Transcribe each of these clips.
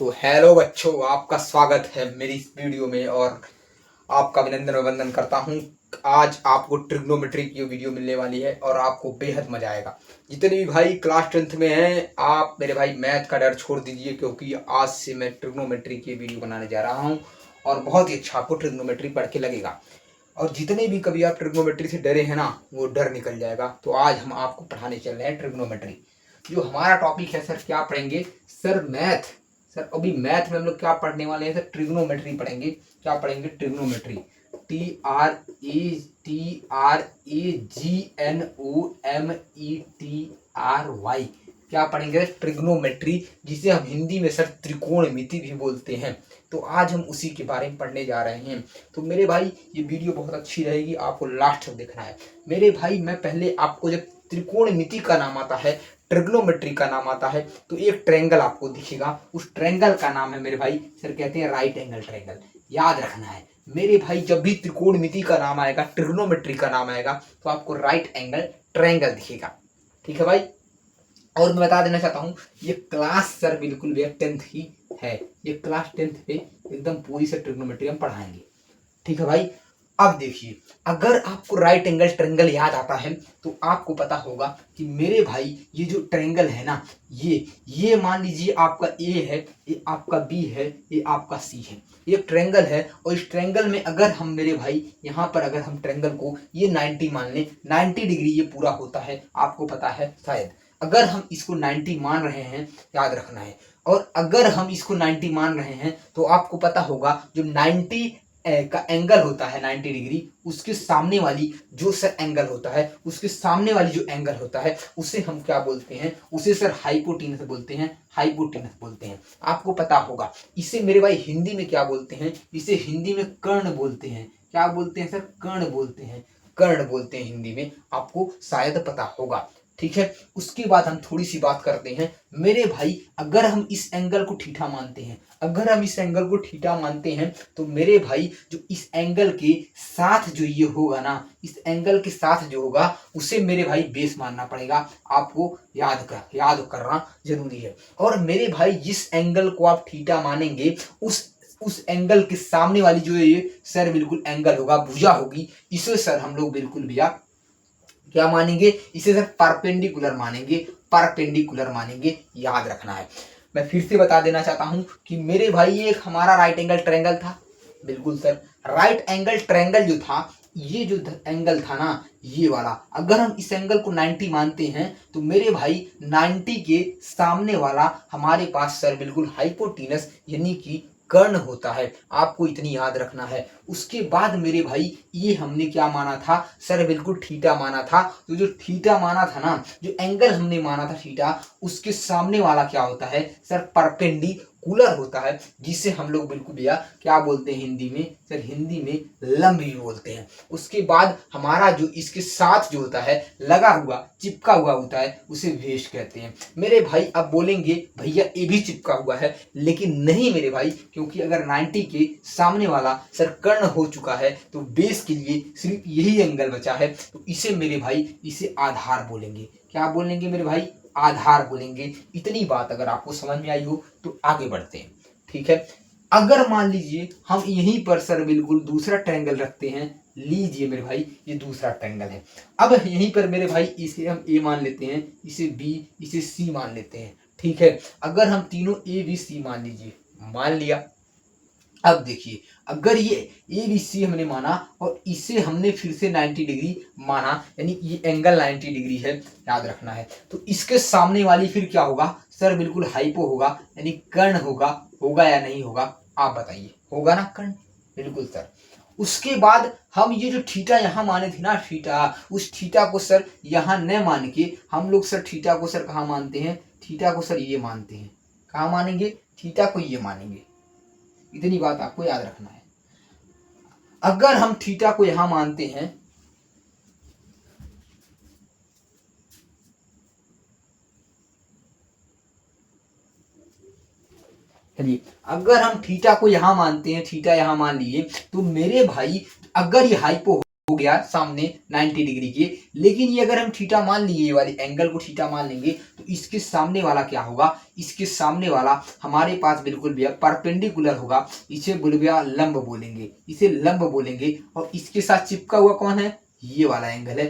तो हेलो बच्चों, आपका स्वागत है मेरी इस वीडियो में और आपका अभिनंदन और वंदन करता हूं। आज आपको ट्रिग्नोमेट्री की वीडियो मिलने वाली है और आपको बेहद मजा आएगा। जितने भी भाई क्लास 10th में हैं, आप मेरे भाई मैथ का डर छोड़ दीजिए, क्योंकि आज से मैं ट्रिग्नोमेट्री की वीडियो बनाने जा रहा हूं और बहुत ही अच्छा आपको ट्रिग्नोमेट्री पढ़ के लगेगा। और जितने भी कभी आप ट्रिग्नोमेट्री से डरे हैं ना, वो डर निकल जाएगा। तो आज हम आपको पढ़ाने चल रहे हैं ट्रिग्नोमेट्री। जो हमारा टॉपिक है सर, क्या पढ़ेंगे सर? मैथ। सर अभी मैथ में हम लोग क्या पढ़ने वाले हैं सर? ट्रिग्नोमेट्री पढ़ेंगे। क्या पढ़ेंगे? ट्रिग्नोमेट्री। TRAGNOMETRY। क्या पढ़ेंगे? ट्रिग्नोमेट्री, जिसे हम हिंदी में सर त्रिकोणमिति भी बोलते हैं। तो आज हम उसी के बारे में पढ़ने जा रहे हैं। तो मेरे भाई ये वीडियो बहुत अच्छी रहेगी, आपको लास्ट तक देखना है। मेरे भाई मैं पहले आपको, जब त्रिकोणमिति का नाम आता है, ट्रिग्नोमेट्री का नाम आता है, तो एक ट्रायंगल आपको दिखेगा। उस ट्रायंगल का नाम है मेरे भाई, सर कहते हैं राइट एंगल ट्रायंगल। याद रखना है मेरे भाई, जब भी त्रिकोणमिति का नाम आएगा, ट्रिग्नोमेट्री का नाम आएगा, तो आपको राइट एंगल ट्रायंगल दिखेगा। ठीक है भाई। और मैं बता देना चाहता हूँ, ये क्लास सर बिल्कुल भी 10th ही है। ये क्लास 10th पे एकदम पूरी से ट्रिग्नोमेट्री हम पढ़ाएंगे। ठीक है भाई। अब देखिए, अगर आपको राइट एंगल ट्रायंगल याद आता है तो आपको पता होगा कि मेरे भाई ये जो ट्रायंगल है ना, ये मान लीजिए आपका ए है, ये आपका बी है, ये आपका सी है। ये ट्रायंगल है और इस ट्रायंगल में अगर हम मेरे भाई यहाँ पर अगर हम ट्रायंगल को ये 90 मान लें, 90 डिग्री ये पूरा होता है, आपको पता है शायद। अगर हम इसको 90 मान रहे हैं, याद रखना है। और अगर हम इसको 90 मान रहे हैं तो आपको पता होगा जो 90 का एंगल होता है 90 डिग्री, उसके सामने वाली जो सर एंगल होता है, उसके सामने वाली जो एंगल होता है, उसे हम क्या बोलते हैं? उसे सर हाइपोटेनस बोलते हैं। हाइपोटेनस बोलते हैं, आपको पता होगा। इसे मेरे भाई हिंदी में क्या बोलते हैं? इसे हिंदी में कर्ण बोलते हैं। क्या बोलते हैं सर? कर्ण बोलते हैं। कर्ण बोलते हैं हिंदी में, आपको शायद पता होगा। ठीक है। उसके बाद हम थोड़ी सी बात करते हैं मेरे भाई, अगर हम इस एंगल को थीटा मानते हैं, अगर हम इस एंगल को थीटा मानते हैं, तो मेरे भाई जो इस एंगल के साथ जो ये होगा ना, इस एंगल के साथ जो होगा, उसे मेरे भाई बेस मानना पड़ेगा। आपको याद करना जरूरी है। और मेरे भाई जिस एंगल को आप थीटा मानेंगे, उस एंगल के सामने वाली जो ये सर बिल्कुल एंगल होगा, भुजा होगी, इसे सर हम लोग बिल्कुल भैया क्या मानेंगे? इसे सर परपेंडिकुलर मानेंगे। परपेंडिकुलर मानेंगे, याद रखना है। मैं फिर से बता देना चाहता हूं कि मेरे भाई ये एक हमारा राइट एंगल ट्रायंगल था। बिल्कुल सर, राइट एंगल ट्रायंगल जो था, ये जो एंगल था ना, ये वाला, अगर हम इस एंगल को 90 मानते हैं, तो मेरे भाई 90 के सामने वाला हमारे पास सर बिल्कुल हाइपोटेनस यानी कि कर्ण होता है। आपको इतनी याद रखना है। उसके बाद मेरे भाई ये हमने क्या माना था सर? बिल्कुल थीटा माना था। तो जो थीटा माना था ना, जो एंगल हमने माना था थीटा, उसके सामने वाला क्या होता है सर? परपेंडिकुलर होता है, जिसे हम लोग बिल्कुल भैया क्या बोलते हैं हिंदी में सर? हिंदी में लंब भी बोलते हैं। उसके बाद हमारा जो इसके साथ जो होता है, लगा हुआ चिपका हुआ होता है, उसे भेष कहते हैं। मेरे भाई अब बोलेंगे भैया ये भी चिपका हुआ है, लेकिन नहीं मेरे भाई, क्योंकि अगर 90 के सामने वाला सर कर्ण हो चुका है, तो बेस के लिए सिर्फ यही एंगल बचा है, तो इसे मेरे भाई इसे आधार बोलेंगे। क्या बोलेंगे मेरे भाई? आधार बोलेंगे। इतनी बात अगर आपको समझ में आई हो तो आगे बढ़ते हैं। ठीक है। अगर मान लीजिए हम यहीं पर सर बिल्कुल दूसरा ट्रायंगल रखते हैं, लीजिए मेरे भाई ये दूसरा ट्रायंगल है। अब यहीं पर मेरे भाई इसे हम ए मान लेते हैं, इसे बी, इसे सी मान लेते हैं। ठीक है। अगर हम तीनों ए बी सी मान लीजिए, मान लिया। अब देखिए, अगर ये ए बी सी हमने माना और इसे हमने फिर से 90 डिग्री माना, यानी ये एंगल 90 डिग्री है, याद रखना है। तो इसके सामने वाली फिर क्या होगा सर? बिल्कुल हाइपो होगा, यानी कर्ण होगा। होगा या नहीं होगा? आप बताइए। होगा ना कर्ण? बिल्कुल सर। उसके बाद हम ये जो थीटा यहाँ माने थे ना, थीटा, उस थीटा को सर यहाँ न मान के हम लोग सर थीटा को सर कहाँ मानते हैं? थीटा को सर ये मानते हैं। कहाँ मानेंगे? थीटा को ये मानेंगे। इतनी बात आपको याद रखना है। अगर हम थीटा को यहां मानते हैं, चलिए, अगर हम थीटा को यहां मानते हैं, थीटा यहां मान लिए, तो मेरे भाई अगर ये हाइपो हो गया सामने 90 डिग्री के। लेकिन ये अगर हम थीटा मान लिए, ये वाले एंगल को थीटा मान लेंगे, तो इसके सामने वाला क्या होगा, इसके सामने वाला हमारे पास बिल्कुल भैया परपेंडिकुलर होगा। इसे बोल भैया लंब बोलेंगे, इसे लंब बोलेंगे। और इसके साथ चिपका हुआ कौन है, ये वाला एंगल है।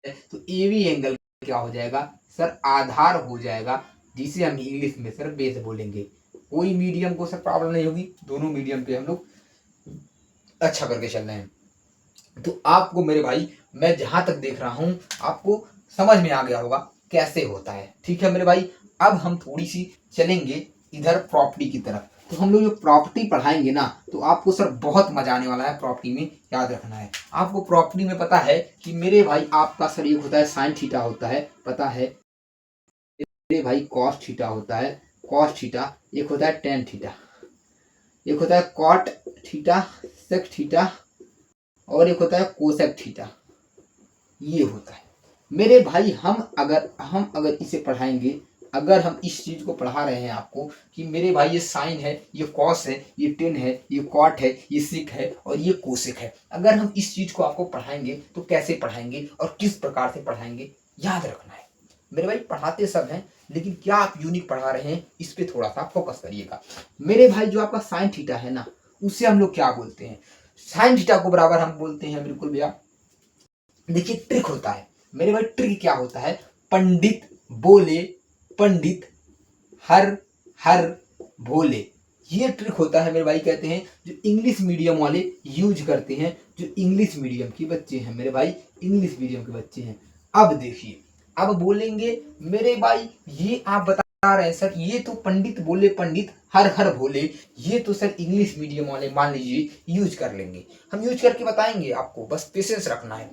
तो ए बी एंगल क्या हो जाएगा सर, आधार हो जाएगा, जिसे हम इंग्लिश में सर बेस बोलेंगे। कोई मीडियम को सर प्रॉब्लम नहीं होगी, दोनों मीडियम पे हम लोग अच्छा करके चल रहे हैं। तो आपको मेरे भाई, मैं जहां तक देख रहा हूं आपको समझ में आ गया होगा कैसे होता है। ठीक है मेरे भाई, अब हम थोड़ी सी चलेंगे इधर प्रॉपर्टी की तरफ। तो हम लोग जो प्रॉपर्टी पढ़ाएंगे ना, तो आपको सर बहुत मजा आने वाला है प्रॉपर्टी में। याद रखना है आपको, प्रॉपर्टी में पता है कि मेरे भाई आपका सर एक होता है साइन थीटा होता है, पता है मेरे भाई, कॉस थीटा होता है, कॉस थीटा, एक होता है टेन थीटा, एक होता है कॉट थीटा, सेक थीटा, और एक होता है कोसेक थीटा। ये होता है मेरे भाई। हम अगर इसे पढ़ाएंगे, अगर हम इस चीज को पढ़ा रहे हैं आपको कि मेरे भाई ये साइन है, ये कॉस है, ये टेन है, ये कॉट है, ये सिक है और ये कोसेक है, अगर हम इस चीज को आपको पढ़ाएंगे तो कैसे पढ़ाएंगे और किस प्रकार से पढ़ाएंगे, याद रखना है मेरे भाई। पढ़ाते सब हैं, लेकिन क्या आप यूनिक पढ़ा रहे हैं, इस पे थोड़ा सा फोकस करिएगा मेरे भाई। जो आपका साइन थीटा है ना, उसे हम लोग क्या बोलते हैं, साइन थीटा को बराबर हम बोलते हैं बिल्कुल भैया, देखिए ट्रिक होता है मेरे भाई। ट्रिक क्या होता है, पंडित बोले पंडित, हर हर भोले, ये ट्रिक होता है मेरे भाई। कहते हैं जो इंग्लिश मीडियम वाले यूज करते हैं, जो इंग्लिश मीडियम के बच्चे हैं मेरे भाई, इंग्लिश मीडियम के बच्चे हैं। अब देखिए, अब बोलेंगे मेरे भाई, ये आप बता रहे हैं सर, ये तो पंडित बोले पंडित, हर हर भोले, ये तो सर इंग्लिश मीडियम वाले मान लीजिए यूज कर लेंगे। हम यूज करके बताएंगे आपको, बस पेशेंस रखना है।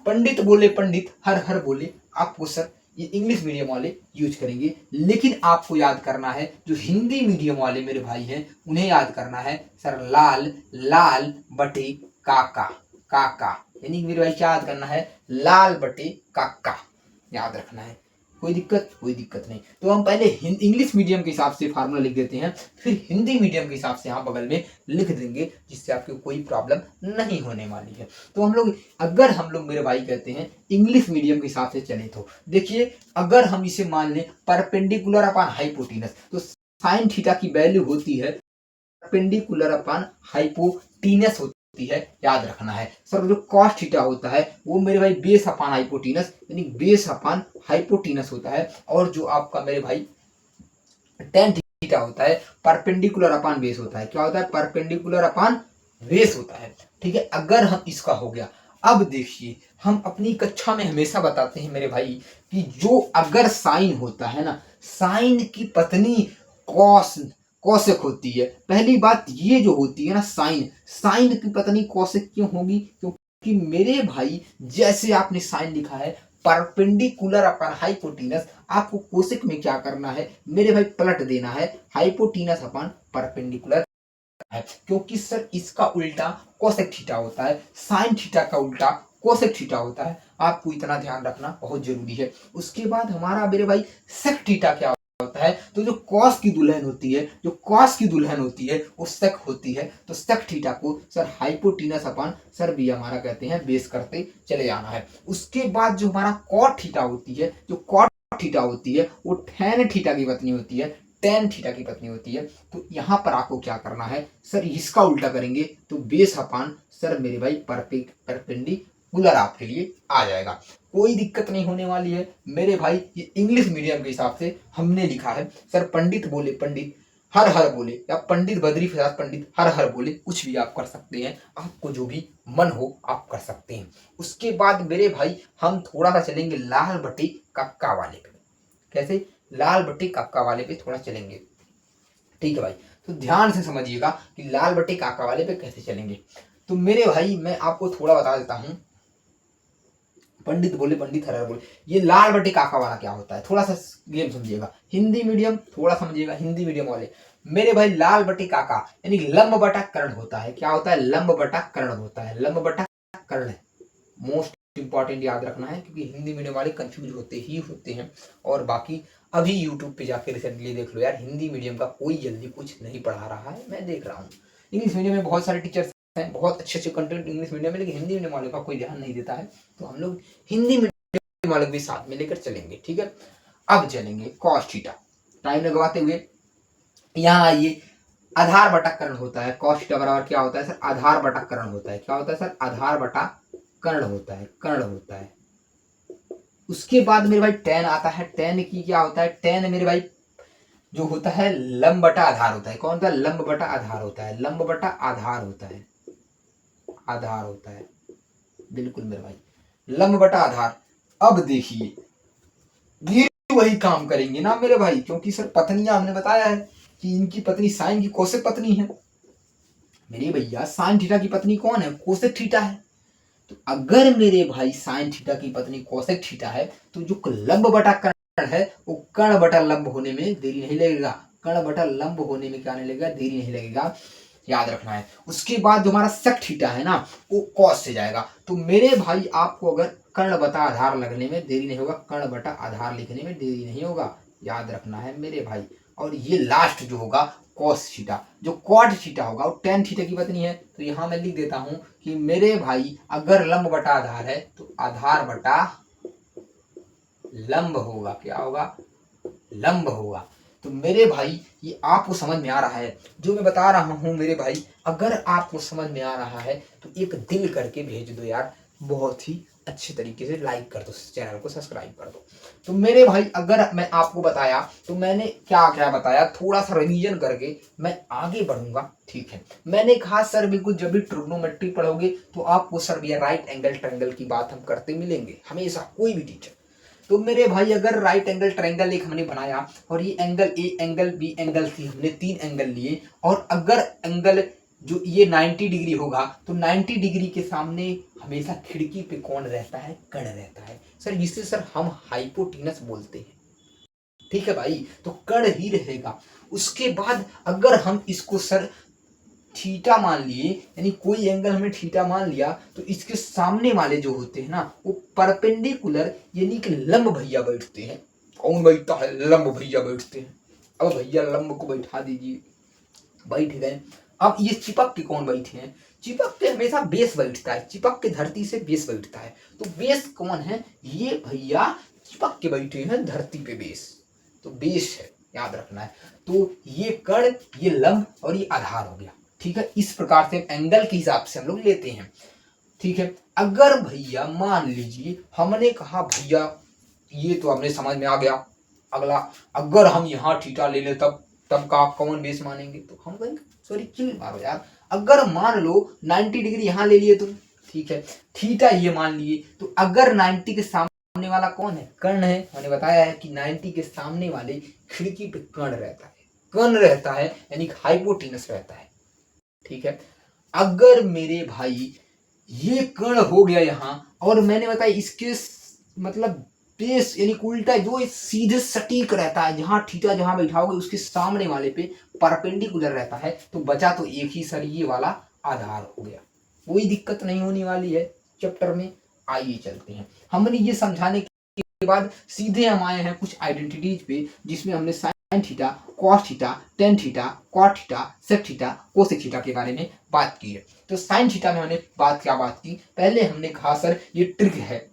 पंडित बोले पंडित, हर हर बोले, आपको सर ये इंग्लिश मीडियम वाले यूज करेंगे। लेकिन आपको याद करना है, जो हिंदी मीडियम वाले मेरे भाई हैं, उन्हें याद करना है सर, लाल लाल बटे काका, काका, यानी मेरे भाई क्या याद करना है, लाल बटे काका, याद रखना है। कोई दिक्कत, कोई दिक्कत नहीं। तो हम पहले इंग्लिश मीडियम के हिसाब से फार्मूला लिख देते हैं, फिर हिंदी मीडियम के हिसाब से यहाँ बगल में लिख देंगे, जिससे आपको कोई प्रॉब्लम नहीं होने वाली है। तो हम लोग, अगर हम लोग मेरे भाई कहते हैं इंग्लिश मीडियम के हिसाब से चले, तो देखिए अगर हम इसे मान लें परपेंडिकुलर अपॉन हाइपोटेनस, तो साइन थीटा की वैल्यू होती है परपेंडिकुलर अपॉन हाइपोटेनस होती है, याद रखना है सर। जो कॉस थीटा होता है वो मेरे भाई बेस अपॉन हाइपोटेनस, यानी बेस अपॉन हाइपोटेनस होता है। और जो आपका मेरे भाई टेन थीटा होता है परपेंडिकुलर अपॉन बेस होता है। क्या होता है, परपेंडिकुलर अपॉन बेस होता है। ठीक है, अगर हम इसका हो गया। अब देखिए, हम अपनी कक्षा में हमेशा बताते हैं मेरे भाई कि जो अगर साइन होता है ना, साइन की पत्नी कॉस, कौशिक होती है। पहली बात ये जो होती है ना, साइन, साइन की पत्नी कौशिक क्यों होगी, क्योंकि मेरे भाई जैसे आपने साइन लिखा है परपेंडिकुलर अपॉन हाइपोटेनस, आपको कोशिक में क्या करना है मेरे भाई, पलट देना है हाइपोटेनस अपॉन परपेंडिकुलर है। क्योंकि सर इसका उल्टा कोसेक थीटा होता है, साइन थीटा का उल्टा कोसेक थीटा होता है। आपको इतना ध्यान रखना बहुत जरूरी है। उसके बाद हमारा मेरे भाई सेक थीटा क्या होता है, तो जो कॉस की दुल्हन होती है, जो कॉस की दुल्हन होती है वो सेक होती है। तो सेक थीटा को सर हाइपोटेनस अपॉन सर भी हमारा कहते हैं बेस करते चले जाना है। उसके बाद जो हमारा कॉट थीटा होती है, जो कॉट थीटा होती है वो टैन थीटा की पत्नी होती है, टैन थीटा की पत्नी होती है। तो यहाँ पर आपको क्या करना है सर, इसका उल्टा करेंगे तो बेस अपॉन सर मेरे भाई परपेंडिकुलर आपके लिए आ जाएगा। कोई दिक्कत नहीं होने वाली है मेरे भाई। ये इंग्लिश मीडियम के हिसाब से हमने लिखा है सर, पंडित बोले पंडित, हर हर बोले, या पंडित बद्री प्रसाद पंडित, हर हर बोले, कुछ भी आप कर सकते हैं, आपको जो भी मन हो आप कर सकते हैं। उसके बाद मेरे भाई हम थोड़ा सा चलेंगे लाल बटे कक्का वाले पे। कैसे, लाल बटे कक्का वाले पे थोड़ा चलेंगे। ठीक है भाई, तो ध्यान से समझिएगा कि लाल बटे काका वाले पे कैसे चलेंगे। तो मेरे भाई मैं आपको थोड़ा बता देता हूं, पंडित बोले पंडित, हर हर बोले, ये लाल बटे काका वाला क्या होता है, थोड़ा सा गेम समझिएगा। हिंदी मीडियम थोड़ा समझिएगा, हिंदी मीडियम वाले मेरे भाई, लाल बटे काका यानी लंब बटा कर्ण होता है। क्या होता है, लंब बटा कर्ण होता है, लंब बटा कर्ण। मोस्ट इंपॉर्टेंट याद रखना है, क्योंकि हिंदी मीडियम वाले कंफ्यूज होते ही होते हैं। और बाकी अभी यूट्यूब पे जाके रिसेंटली देख लो यार, हिंदी मीडियम का कोई जल्दी कुछ नहीं पढ़ा रहा है, मैं देख रहा हूँ। इंग्लिश मीडियम में बहुत सारे टीचर्स हैं, बहुत अच्छे कंटेंट इंग्लिश मीडियम में, लेकिन हिंदी मीडियम वालों का कोई ध्यान नहीं देता है, तो हम लोग हिंदी मीडियम वालों को भी साथ में लेकर चलेंगे। ठीक है, अब चलेंगे कॉस थीटा। टाइम लगवाते हुए यहाँ आइए, आधार बटा कर्ण होता है। कॉस थीटा बराबर क्या होता है सर? आधार बटा कर्ण होता है। क्या होता है सर? आधार बटा कर्ण होता है, कर्ण होता है। उसके बाद मेरे भाई टेन आता है। टेन की क्या होता है? टेन मेरे भाई जो होता है लंब बटा आधार होता है। कौन होता है? लंब बटा आधार होता है, लंब बटा आधार होता है, आधार होता है, बिल्कुल मेरे भाई, लंब बटा आधार। अब देखिए ये वही काम करेंगे ना मेरे भाई, क्योंकि सर पत्नियां हमने बताया है कि इनकी पत्नी साइन की कोसेक पत्नी है। मेरे भैया साइन थीटा की पत्नी कौन है? कोसेक थीटा है। तो अगर मेरे भाई साइन थीटा की पत्नी कोसेक थीटा है, तो जो लंब बटा कर्ण है वो कर्ण बटा लंब होने में देरी नहीं लगेगा। कर्ण बटा लंब होने में क्या नहीं लगेगा? देरी नहीं लगेगा, याद रखना है। उसके बाद जो हमारा सेक थीटा है ना, वो कॉस से जाएगा। तो मेरे भाई आपको अगर कर्ण बटा आधार लगने में देरी नहीं होगा, कर्ण बटा आधार लिखने में देरी नहीं होगा, याद रखना है मेरे भाई। और ये लास्ट जो होगा कॉस थीटा, जो कॉट थीटा होगा वो टेन थीटा की पत्नी है। तो यहाँ मैं लिख देता हूं कि मेरे भाई अगर लंब बटा आधार है तो आधार बटा लंब होगा। क्या होगा? लंब होगा। तो मेरे भाई ये आपको समझ में आ रहा है जो मैं बता रहा हूं मेरे भाई? अगर आपको समझ में आ रहा है तो एक दिल करके भेज दो यार, बहुत ही अच्छे तरीके से लाइक कर दो, चैनल को सब्सक्राइब कर दो। तो मेरे भाई अगर मैं आपको बताया तो मैंने क्या क्या बताया, थोड़ा सा रिवीजन करके मैं आगे बढ़ूंगा। ठीक है, मैंने कहा सर बिल्कुल जब भी ट्रिग्नोमेट्री पढ़ोगे तो आपको सर भैया राइट एंगल ट्रायंगल की बात हम करते मिलेंगे हमेशा, कोई भी टीचर। तो मेरे भाई अगर राइट एंगल ट्रायंगल एक हमने बनाया और ये angle A angle B angle C, हमने तीन एंगल लिए, और अगर एंगल जो ये 90 डिग्री होगा तो 90 डिग्री के सामने हमेशा खिड़की पे कौन रहता है? कर्ण रहता है सर, जिसे सर हम हाइपोटेनस बोलते हैं। ठीक है भाई, तो कर्ण ही रहेगा। उसके बाद अगर हम इसको सर थीटा मान लिए, यानी कोई एंगल हमने थीटा मान लिया, तो इसके सामने वाले जो होते हैं ना वो परपेंडिकुलर यानी कि लंब भैया बैठते हैं। कौन बैठता है? लंब भैया बैठते हैं। अब भैया लंब को बैठा दीजिए, बैठ गए। अब ये चिपक के कौन बैठे हैं? चिपक के हमेशा बेस बैठता है, चिपक के धरती से बेस बैठता है। तो बेस कौन है? ये भैया चिपक के बैठे हैं धरती पे, बेस तो बेस है, याद रखना है। तो ये कर्ण, ये लंब और ये आधार हो गया। ठीक है, इस प्रकार से एंगल के हिसाब से हम लोग लेते हैं। ठीक है, अगर भैया मान लीजिए हमने कहा भैया ये तो हमने समझ में आ गया, अगला अगर हम यहाँ थीटा ले ले तब तब का कौन बेस मानेंगे? तो हम कहेंगे सॉरी चिल मारो यार, अगर मान लो 90 डिग्री यहाँ ले लिए तुम, ठीक है, थीटा ये मान लिए, तो अगर 90 के सामने वाला कौन है? कर्ण है। मैंने बताया है कि 90 के सामने वाले खिड़की पे कर्ण रहता है, कर्ण रहता है यानी हाइपोटेनस रहता है। ठीक है, अगर मेरे भाई ये कर्ण हो गया यहाँ, और मैंने बताया इसके मतलब बेस यानी उल्टा जो सीधे सटीक रहता है, जहां थीटा जहां बैठाओगे उसके सामने वाले पे परपेंडिकुलर रहता है, तो बचा तो एक ही सर ये वाला आधार हो गया। कोई दिक्कत नहीं होने वाली है चैप्टर में। आइए चलते हैं, हमने ये समझाने के बाद सीधे हम आए हैं कुछ आइडेंटिटीज पे, जिसमें हमने sine theta, cos theta, tan theta, cot theta, sec theta, cosec theta के बारे में बात की है। तो साइन थीटा में हमने बात की, पहले हमने कहा सर ये ट्रिक है,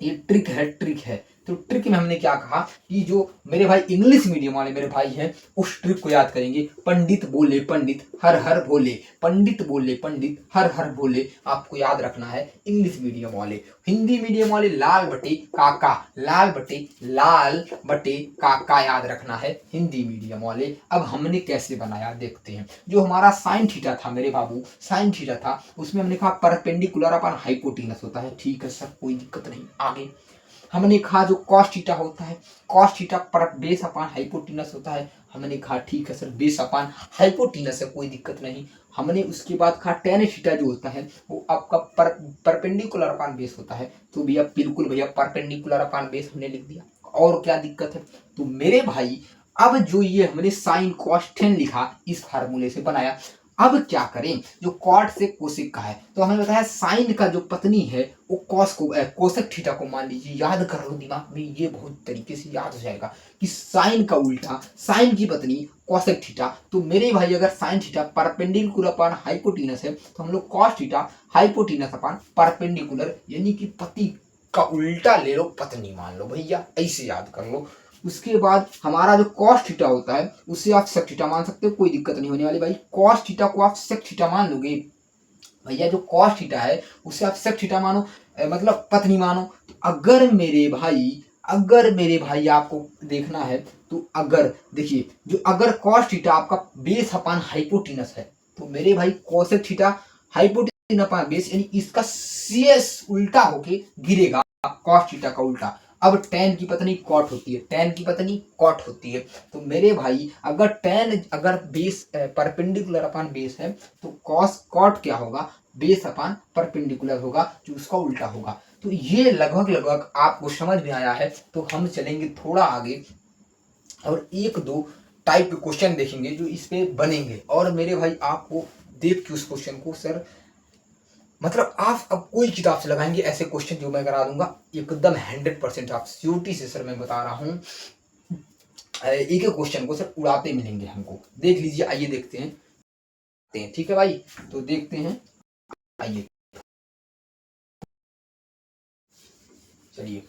ये ट्रिक है, ट्रिक है। तो ट्रिक में हमने क्या कहा कि जो मेरे भाई इंग्लिश मीडियम वाले मेरे भाई हैं उस ट्रिक को याद करेंगे। पंडित बोले पंडित हर हर भोले, पंडित बोले पंडित हर हर भोले, आपको याद रखना है इंग्लिश मीडियम वाले। हिंदी मीडियम वाले लाल बटे काका, लाल बटे काका याद रखना है हिंदी मीडियम वाले। अब हमने कैसे बनाया देखते हैं। जो हमारा साइन थीटा था मेरे बाबू, साइन थीटा था, उसमें हमने कहा परपेंडिकुलर अपन हाइपोटेनस होता है। ठीक है सर, कोई दिक्कत नहीं। आगे हमने कहा जो कॉस थीटा होता है, कॉस थीटा पर बेस अपान हाइपोटेनस होता है। हमने कहा ठीक है सर, बेस अपान हाइपोटेनस है, कोई दिक्कत नहीं। हमने उसके बाद कहा टेन थीटा जो होता है वो आपका परपेंडिकुलर अपान बेस होता है। तो भैया बिल्कुल भैया परपेंडिकुलर अपान बेस हमने लिख दिया, और क्या दिक्कत है? तो मेरे भाई अब जो ये हमने साइन कॉस टेन लिखा इस फार्मूले से बनाया, अब क्या करें, जो कॉट से कोसेक का है तो हमें बताया साइन का जो पत्नी है वो कॉस को कोसेक थीटा को मान लीजिए, याद कर लो दिमाग में, ये बहुत तरीके से याद हो जाएगा कि साइन का उल्टा साइन की पत्नी कोसेक थीटा। तो मेरे भाई अगर sine theta perpendicular upon hypotenuse है तो हम लोग cos theta hypotenuse upon perpendicular, यानी कि पति का उल्टा ले लो पत्नी मान लो भैया, ऐसे याद कर लो। उसके बाद हमारा जो कॉस थीटा होता है उसे आप सेक थीटा मान सकते हो, कोई दिक्कत नहीं होने वाली भाई। कॉस थीटा को आप सेक थीटा मान लोगे भैया, जो कॉस थीटा है उसे आप सेक थीटा मानो, मतलब पत्नी मानो। तो अगर मेरे भाई आपको देखना है तो अगर देखिए, जो अगर कॉस थीटा आपका बेस अपान हाइपोटेनस है तो मेरे भाई कोसेक थीटा हाइपोटेनस अपान बेस, यानी इसका सीएस उल्टा होके गिरेगा, कॉस थीटा का उल्टा। अब टेन की पत्नी कॉट होती है, टेन की पत्नी कॉट होती है। तो मेरे भाई अगर टेन अगर बेस परपेंडिकुलर अपान बेस है तो कॉस कॉट क्या होगा, बेस अपान परपेंडिकुलर होगा, जो उसका उल्टा होगा। तो ये लगभग लगभग आपको समझ में आया है। तो हम चलेंगे थोड़ा आगे और एक दो टाइप के क्वेश्चन देखेंगे जो इस पे बनेंगे। और मेरे भाई आपको देख के उस क्वेश्चन को सर, मतलब आप अब कोई किताब से लगाएंगे ऐसे क्वेश्चन जो मैं करा दूंगा एकदम 100%, आप श्योरिटी से सर मैं बता रहा हूँ। एक एक क्वेश्चन को सर उड़ाते मिलेंगे हमको, देख लीजिए। आइए देखते हैं, ठीक है भाई, तो देखते हैं, आइए चलिए।